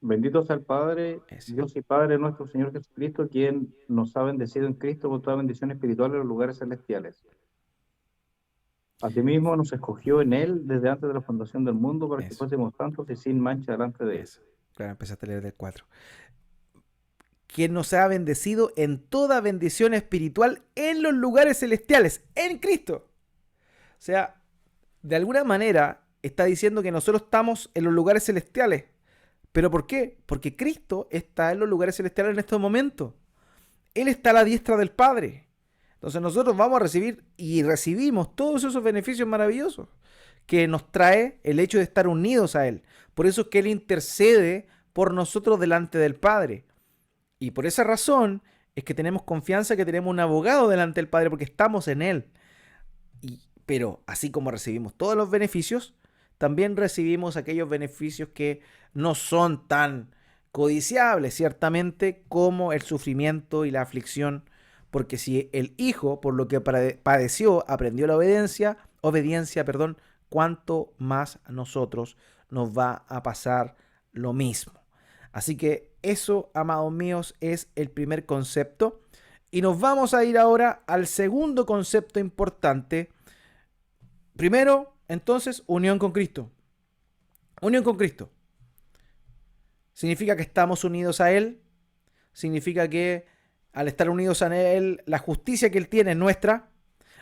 Bendito sea el Padre,
Ese.
Dios y Padre nuestro Señor Jesucristo, quien nos ha bendecido en Cristo con toda bendición espiritual en los lugares celestiales. Asimismo nos escogió en él desde antes de la fundación del mundo para que
Eso.
fuésemos santos y sin mancha delante de él.
Eso. Claro, empezaste a leer del 4. Quien nos ha bendecido en toda bendición espiritual en los lugares celestiales, en Cristo. O sea, de alguna manera está diciendo que nosotros estamos en los lugares celestiales. ¿Pero por qué? Porque Cristo está en los lugares celestiales en estos momentos. Él está a la diestra del Padre. Entonces nosotros vamos a recibir y recibimos todos esos beneficios maravillosos que nos trae el hecho de estar unidos a Él. Por eso es que Él intercede por nosotros delante del Padre. Y por esa razón es que tenemos confianza que tenemos un abogado delante del Padre porque estamos en Él. Pero así como recibimos todos los beneficios, también recibimos aquellos beneficios que no son tan codiciables, ciertamente, como el sufrimiento y la aflicción. Porque si el Hijo, por lo que padeció, aprendió la obediencia, cuánto más a nosotros nos va a pasar lo mismo. Así que eso, amados míos, es el primer concepto. Y nos vamos a ir ahora al segundo concepto importante. Primero, entonces, unión con Cristo. Unión con Cristo. Significa que estamos unidos a Él. Significa que al estar unidos a Él, la justicia que Él tiene es nuestra.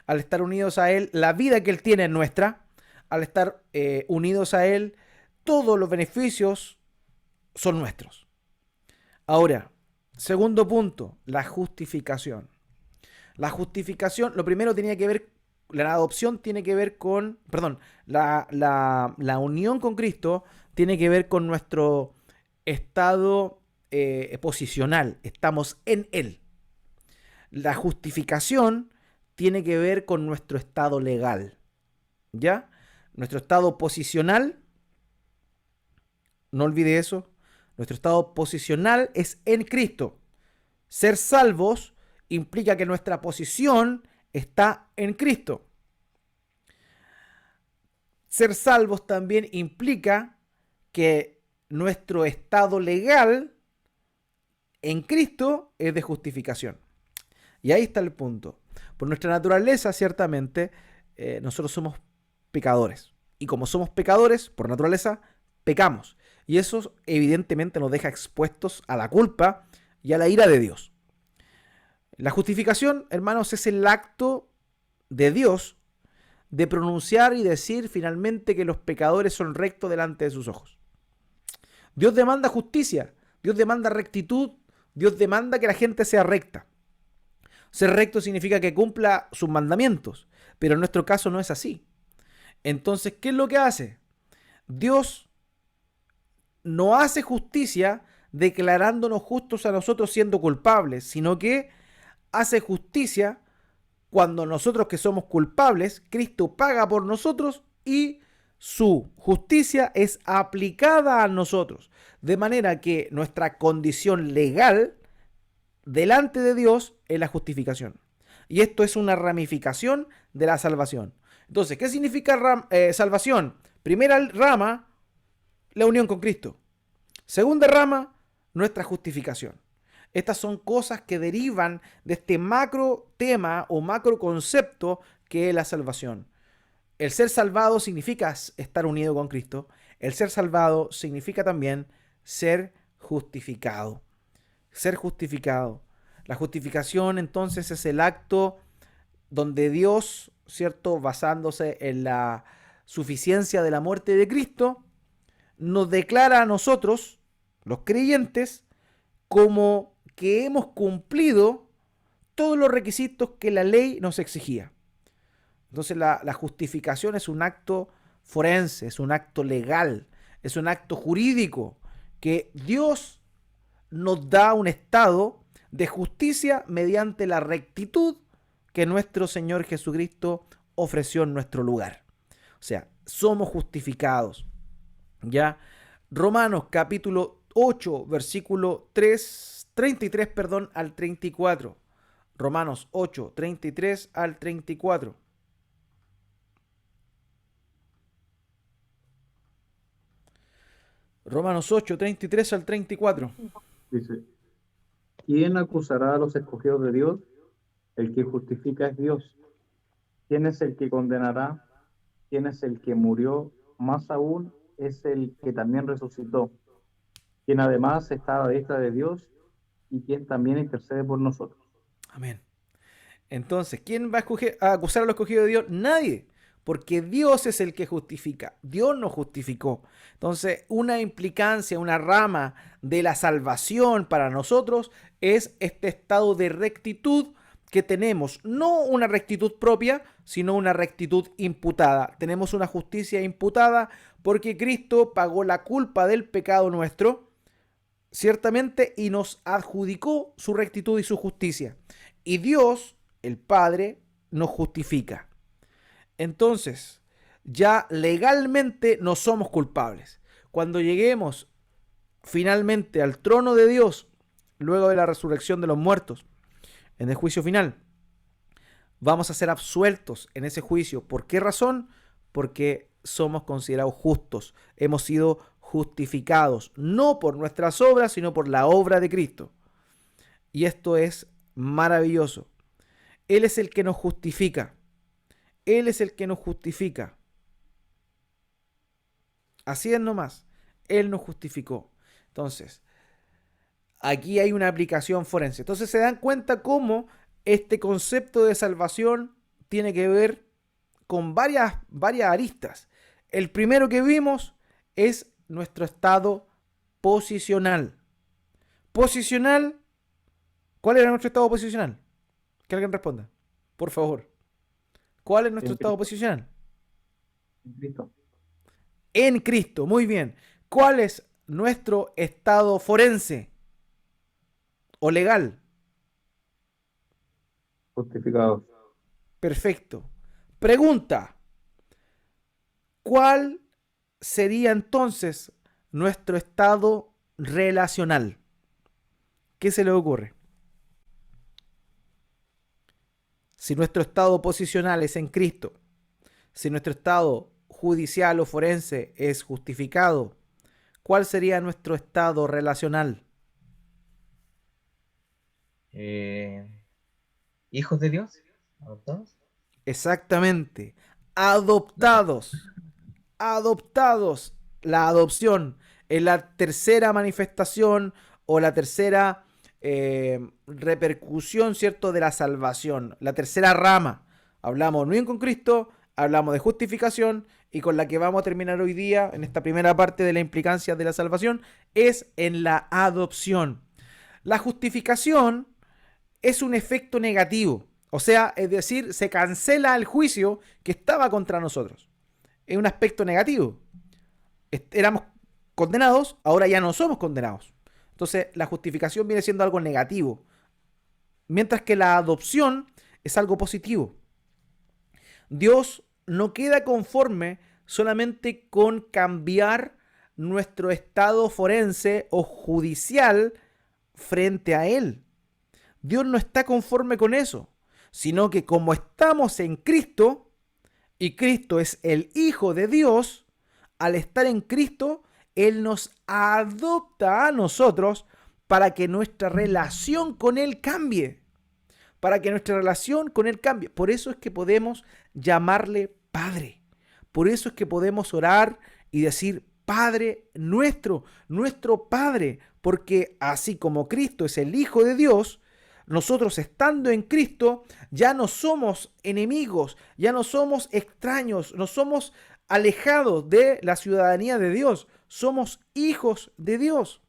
Al estar unidos a Él, la vida que Él tiene es nuestra. Al estar unidos a Él, todos los beneficios son nuestros. Ahora, segundo punto, la justificación. La justificación, lo primero tenía que ver, la adopción tiene que ver con, la unión con Cristo tiene que ver con nuestro estado posicional. Estamos en Él. La justificación tiene que ver con nuestro estado legal. ¿Ya? Nuestro estado posicional, no olvide eso, nuestro estado posicional es en Cristo. Ser salvos implica que nuestra posición está en Cristo. Ser salvos también implica que nuestro estado legal en Cristo es de justificación. Y ahí está el punto. Por nuestra naturaleza, ciertamente, nosotros somos pecadores. Y como somos pecadores, por naturaleza, pecamos. Y eso evidentemente nos deja expuestos a la culpa y a la ira de Dios. La justificación, hermanos, es el acto de Dios de pronunciar y decir finalmente que los pecadores son rectos delante de sus ojos. Dios demanda justicia, Dios demanda rectitud, Dios demanda que la gente sea recta. Ser recto significa que cumpla sus mandamientos, pero en nuestro caso no es así. Entonces, ¿qué es lo que hace? Dios no hace justicia declarándonos justos a nosotros siendo culpables, sino que hace justicia cuando nosotros que somos culpables, Cristo paga por nosotros y su justicia es aplicada a nosotros. De manera que nuestra condición legal delante de Dios es la justificación. Y esto es una ramificación de la salvación. Entonces, ¿qué significa salvación? Primera rama, la unión con Cristo. Segunda rama, nuestra justificación. Estas son cosas que derivan de este macro tema o macro concepto que es la salvación. El ser salvado significa estar unido con Cristo. El ser salvado significa también ser justificado. Ser justificado. La justificación entonces es el acto donde Dios, ¿cierto?, basándose en la suficiencia de la muerte de Cristo, nos declara a nosotros, los creyentes, como que hemos cumplido todos los requisitos que la ley nos exigía. Entonces la justificación es un acto forense, es un acto legal, es un acto jurídico que Dios nos da un estado de justicia mediante la rectitud que nuestro Señor Jesucristo ofreció en nuestro lugar. O sea, somos justificados. ¿Ya? Romanos capítulo 8, versículo 33 al 34. Romanos 8, 33 al 34. Romanos 8, 33 al 34.
Dice, ¿quién acusará a los escogidos de Dios? El que justifica es Dios. ¿Quién es el que condenará? ¿Quién es el que murió? Más aún es el que también resucitó, quien además está a la diestra de Dios y quien también intercede por nosotros.
Amén. Entonces, ¿quién va a acusar a los escogidos de Dios? Nadie, porque Dios es el que justifica. Dios nos justificó. Entonces, una implicancia, una rama de la salvación para nosotros es este estado de rectitud que tenemos. No una rectitud propia, sino una rectitud imputada. Tenemos una justicia imputada porque Cristo pagó la culpa del pecado nuestro, ciertamente, y nos adjudicó su rectitud y su justicia. Y Dios, el Padre, nos justifica. Entonces, ya legalmente no somos culpables. Cuando lleguemos finalmente al trono de Dios, luego de la resurrección de los muertos, en el juicio final, vamos a ser absueltos en ese juicio. ¿Por qué razón? Porque somos considerados justos. Hemos sido justificados, no por nuestras obras, sino por la obra de Cristo. Y esto es maravilloso. Él es el que nos justifica. Él es el que nos justifica. Así es nomás. Él nos justificó. Entonces, aquí hay una aplicación forense. Entonces se dan cuenta cómo este concepto de salvación tiene que ver con varias aristas. El primero que vimos es nuestro estado posicional. Posicional. ¿Cuál era nuestro estado posicional? Que alguien responda, por favor. ¿Cuál es nuestro estado posicional?
En Cristo.
En Cristo, muy bien. ¿Cuál es nuestro estado forense o legal?
Justificados.
Perfecto. Pregunta: ¿cuál sería entonces nuestro estado relacional? ¿Qué se le ocurre? Si nuestro estado posicional es en Cristo, si nuestro estado judicial o forense es justificado, ¿cuál sería nuestro estado relacional?
Hijos de Dios, adoptados.
Exactamente. Adoptados. Adoptados. La adopción es la tercera manifestación o la tercera repercusión, ¿cierto?, de la salvación. La tercera rama. Hablamos unión con Cristo, hablamos de justificación y con la que vamos a terminar hoy día en esta primera parte de la implicancia de la salvación es en la adopción. La justificación es un efecto negativo. O sea, es decir, se cancela el juicio que estaba contra nosotros. Es un aspecto negativo. Éramos condenados, ahora ya no somos condenados. Entonces, la justificación viene siendo algo negativo. Mientras que la adopción es algo positivo. Dios no queda conforme solamente con cambiar nuestro estado forense o judicial frente a Él. Dios no está conforme con eso, sino que como estamos en Cristo, y Cristo es el Hijo de Dios, al estar en Cristo, Él nos adopta a nosotros para que nuestra relación con Él cambie. Para que nuestra relación con Él cambie. Por eso es que podemos llamarle Padre. Por eso es que podemos orar y decir Padre nuestro, nuestro Padre. Porque así como Cristo es el Hijo de Dios, nosotros estando en Cristo ya no somos enemigos, ya no somos extraños, no somos alejados de la ciudadanía de Dios, somos hijos de Dios.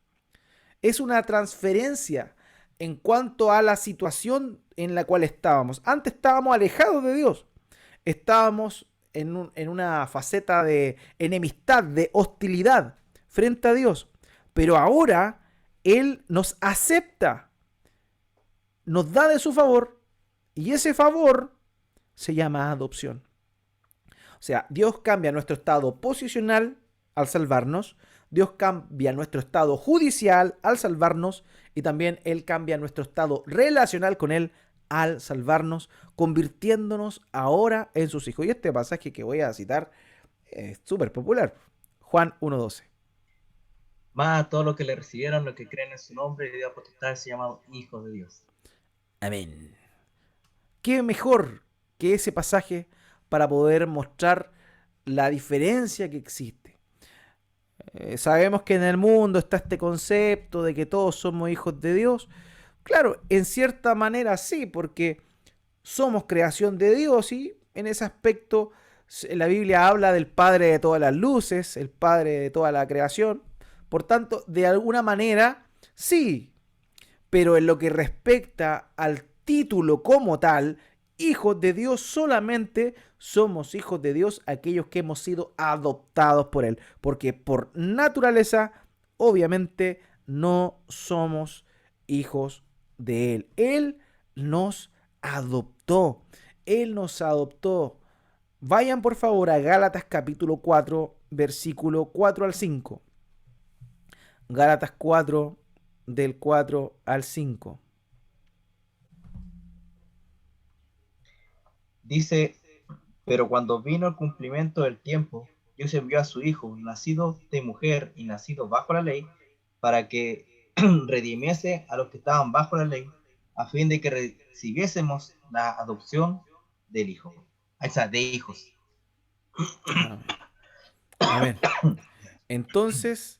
Es una transferencia en cuanto a la situación en la cual estábamos. Antes estábamos alejados de Dios, estábamos en una faceta de enemistad, de hostilidad frente a Dios, pero ahora Él nos acepta, nos da de su favor, y ese favor se llama adopción. O sea, Dios cambia nuestro estado posicional al salvarnos, Dios cambia nuestro estado judicial al salvarnos, y también Él cambia nuestro estado relacional con Él al salvarnos, convirtiéndonos ahora en sus hijos. Y este pasaje que voy a citar es súper popular. Juan 1:12.
Más a todos los que le recibieron, los que creen en su nombre, y dio potestad de ser llamados hijos de Dios.
Amén. ¿Qué mejor que ese pasaje para poder mostrar la diferencia que existe? Sabemos que en el mundo está este concepto de que todos somos hijos de Dios. Claro, en cierta manera sí, porque somos creación de Dios y en ese aspecto la Biblia habla del Padre de todas las luces, el Padre de toda la creación. Por tanto, de alguna manera sí. Pero en lo que respecta al título como tal, hijos de Dios, solamente somos hijos de Dios aquellos que hemos sido adoptados por Él. Porque por naturaleza, obviamente, no somos hijos de Él. Él nos adoptó. Él nos adoptó. Vayan por favor a Gálatas capítulo 4, versículo 4 al 5. Gálatas 4, del 4 al 5.
Dice, pero cuando vino el cumplimiento del tiempo, Dios envió a su Hijo, nacido de mujer y nacido bajo la ley, para que redimiese a los que estaban bajo la ley, a fin de que recibiésemos la adopción del Hijo. O sea, de hijos.
Amén. Entonces,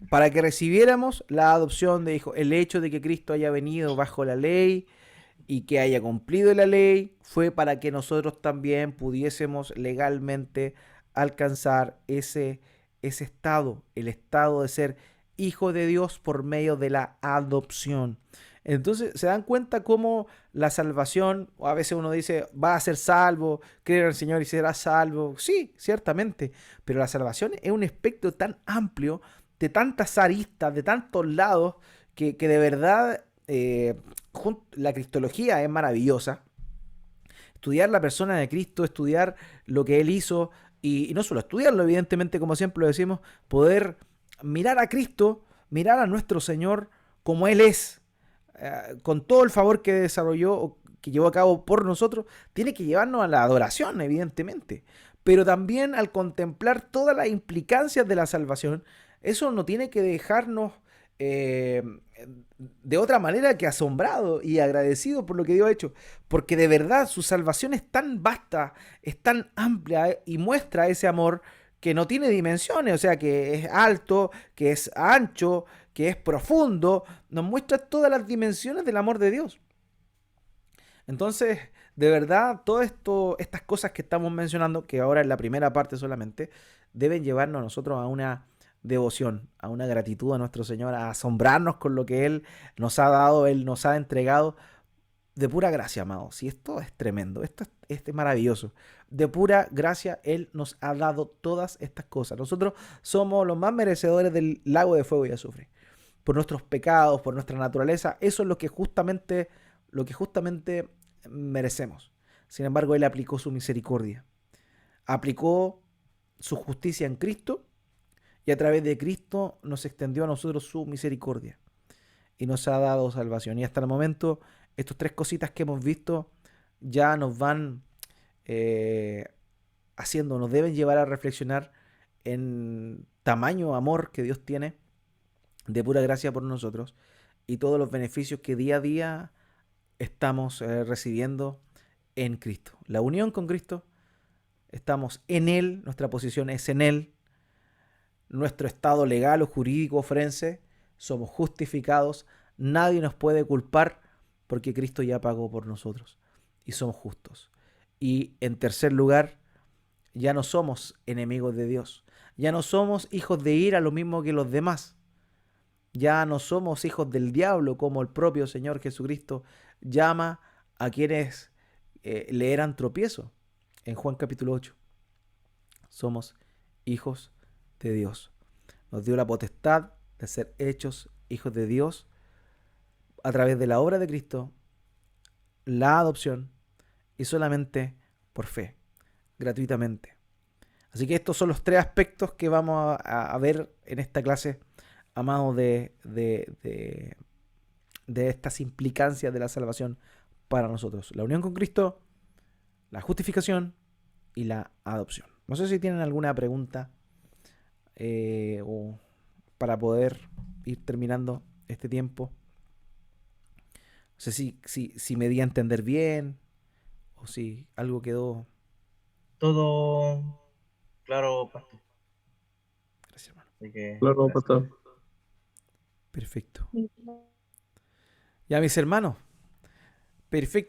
para que recibiéramos la adopción de hijos, el hecho de que Cristo haya venido bajo la ley y que haya cumplido la ley, fue para que nosotros también pudiésemos legalmente alcanzar ese estado, el estado de ser hijo de Dios por medio de la adopción. Entonces, ¿se dan cuenta cómo la salvación, o a veces uno dice, va a ser salvo, creer en el Señor y será salvo? Sí, ciertamente, pero la salvación es un espectro tan amplio, de tantas aristas, de tantos lados, que de verdad la cristología es maravillosa. Estudiar la persona de Cristo, estudiar lo que Él hizo, y no solo estudiarlo, evidentemente, como siempre lo decimos, poder mirar a Cristo, mirar a nuestro Señor como Él es, con todo el favor que desarrolló o que llevó a cabo por nosotros, tiene que llevarnos a la adoración, evidentemente. Pero también al contemplar todas las implicancias de la salvación, eso no tiene que dejarnos de otra manera que asombrado y agradecido por lo que Dios ha hecho, porque de verdad su salvación es tan vasta, es tan amplia y muestra ese amor que no tiene dimensiones, o sea, que es alto, que es ancho, que es profundo, nos muestra todas las dimensiones del amor de Dios. Entonces, de verdad, todo esto, estas cosas que estamos mencionando, que ahora es la primera parte solamente, deben llevarnos a nosotros a una devoción, a una gratitud a nuestro Señor, a asombrarnos con lo que Él nos ha dado, Él nos ha entregado de pura gracia, amados. Si esto es tremendo, esto es maravilloso. De pura gracia, Él nos ha dado todas estas cosas. Nosotros somos los más merecedores del lago de fuego y azufre. Por nuestros pecados, por nuestra naturaleza, eso es lo que justamente merecemos. Sin embargo, Él aplicó su misericordia, aplicó su justicia en Cristo y a través de Cristo nos extendió a nosotros su misericordia y nos ha dado salvación. Y hasta el momento, estas tres cositas que hemos visto ya nos van nos deben llevar a reflexionar en tamaño amor que Dios tiene de pura gracia por nosotros y todos los beneficios que día a día estamos recibiendo en Cristo. La unión con Cristo, estamos en Él, nuestra posición es en Él, nuestro estado legal o jurídico forense, somos justificados, nadie nos puede culpar porque Cristo ya pagó por nosotros y somos justos. Y en tercer lugar, ya no somos enemigos de Dios, ya no somos hijos de ira lo mismo que los demás, ya no somos hijos del diablo como el propio Señor Jesucristo llama a quienes le eran tropiezo en Juan capítulo 8. Somos hijos de Dios. Nos dio la potestad de ser hechos hijos de Dios a través de la obra de Cristo, la adopción y solamente por fe, gratuitamente. Así que estos son los tres aspectos que vamos a ver en esta clase, amados, de estas implicancias de la salvación para nosotros. La unión con Cristo, la justificación y la adopción. No sé si tienen alguna pregunta o para poder ir terminando este tiempo. No sé si me di a entender bien o si algo quedó.
Todo claro, pastor.
Gracias, hermano.
Así que,
Claro,
gracias.
pastor.
Perfecto. Ya, mis hermanos. Perfecto.